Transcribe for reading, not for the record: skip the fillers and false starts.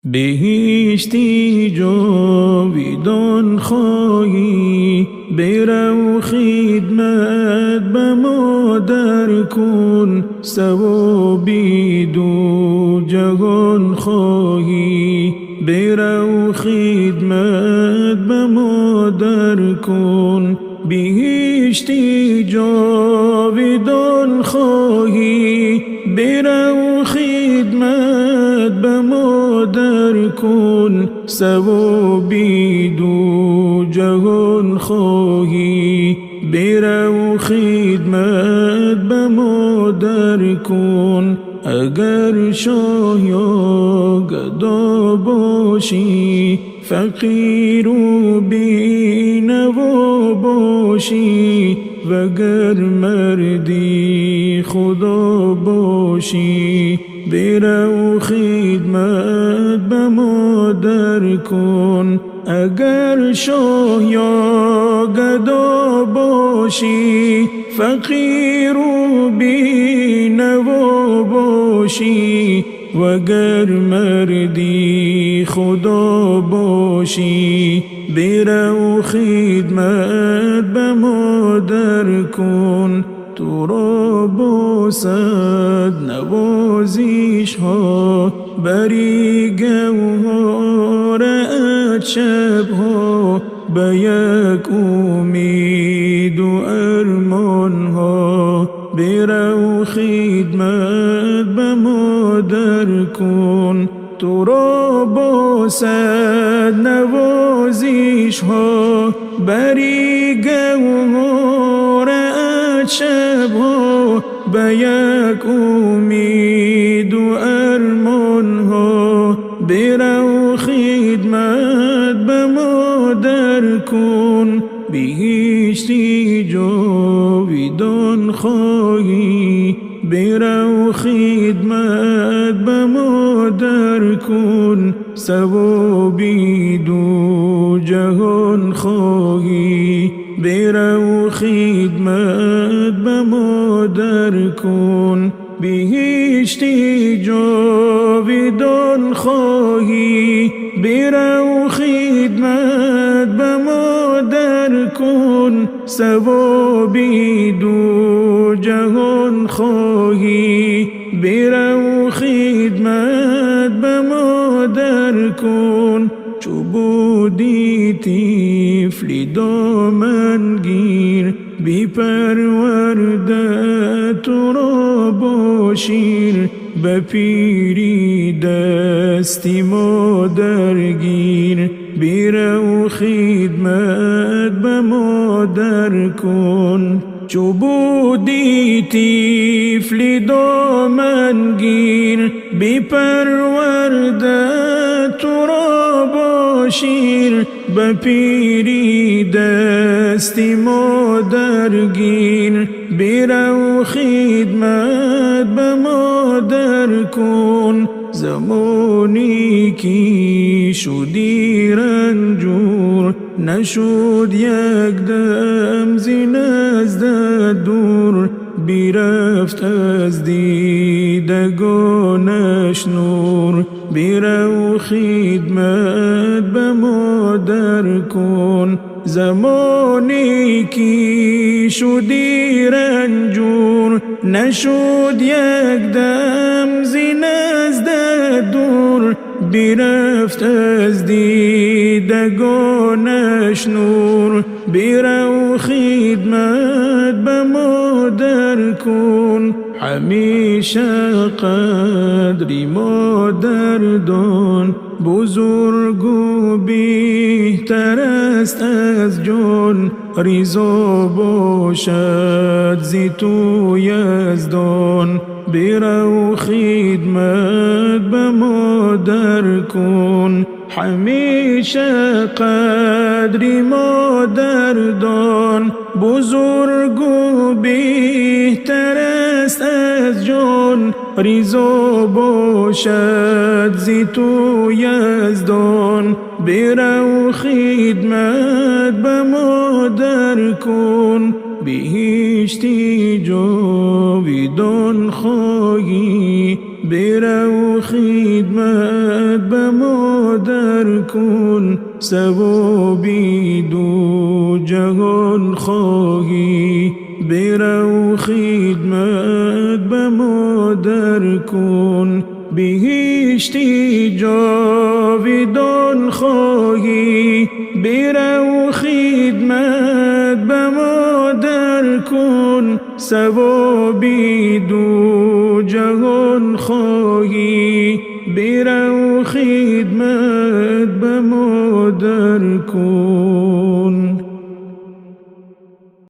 بهشتی جاویدان خواهی، برو خدمت به مادر کن، ثوابی دو جهان خواهی. برو خدمت به مادر کن، بهشتی جاویدان خواهی. برو خدمت به مادر کن، ثوابی دو جهان خواهی. برو خدمت به مادر کن، اگر شاه یا گدا باشی، فقیر و بی‌نوا باشی. وگر مردی خدا باشی، برو خدمت به مادر کن. اگر شاه یا گدا باشی، فقیر و بی‌نوا باشی. وگر مردی خدا باشی، برو خدمت به مادر کن. تو را با صد نوازش ها، بری گوهرت شب ها. به یک امید و ارمان ها، برو خدمت به مادر کن. تو را با صد نوازش ها، بری گوهرت شب ها. به یک امید و ارمان ها، برو خدمت به مادر کن. بهشتی جاویدان خواهی، برو خدمت به مادر کن. ثوابی دو جهان خواهی، برو خدمت به مادر کن. بهشتی جاویدان خواهی، برو خدمت به مادر کن. ثوابی دو جهان خواهی، برو خدمت به مادر کن. چو بودی طفلی دامنگیر، بی پرورده تو را با شیر. به پیری دستی مادرگیر، برو خدمت به مادر کن. چو بودی طفلی دامنگیر، بی پرورده تو را با شیر. به پیری دستی مادرگیر، برو خدمت به مادر کن. زمانی که شدی رنجور، نشد یک دم ز نزدت دور. برفت از دیدگانش نور، برو خدمت به مادر کن. زمانی که شدی رنجور، نشد یک دم ز نزدت دور. برفت از دیدگانش نور، برو خدمت به مادر کن. همیشه قدری مادر دان، بزرگ و بهتر است از جان. رضا باشد ز تو یزدان، برو خدمت به مادر کن. همیشه قدری مادر دان، بزرگ و بهتر است از جان. رضا باشد ز تو یزدان، برو خدمت به مادر کن. بهشتی جاویدان خواهی، برو خدمت به مادر کن، ثوابی دو جهان خواهی. برو خدمت به مادر کن، بهشتی جاودان خواهی. برو خدمت به مادر کن، ثوابی دو جهان خواهی. برو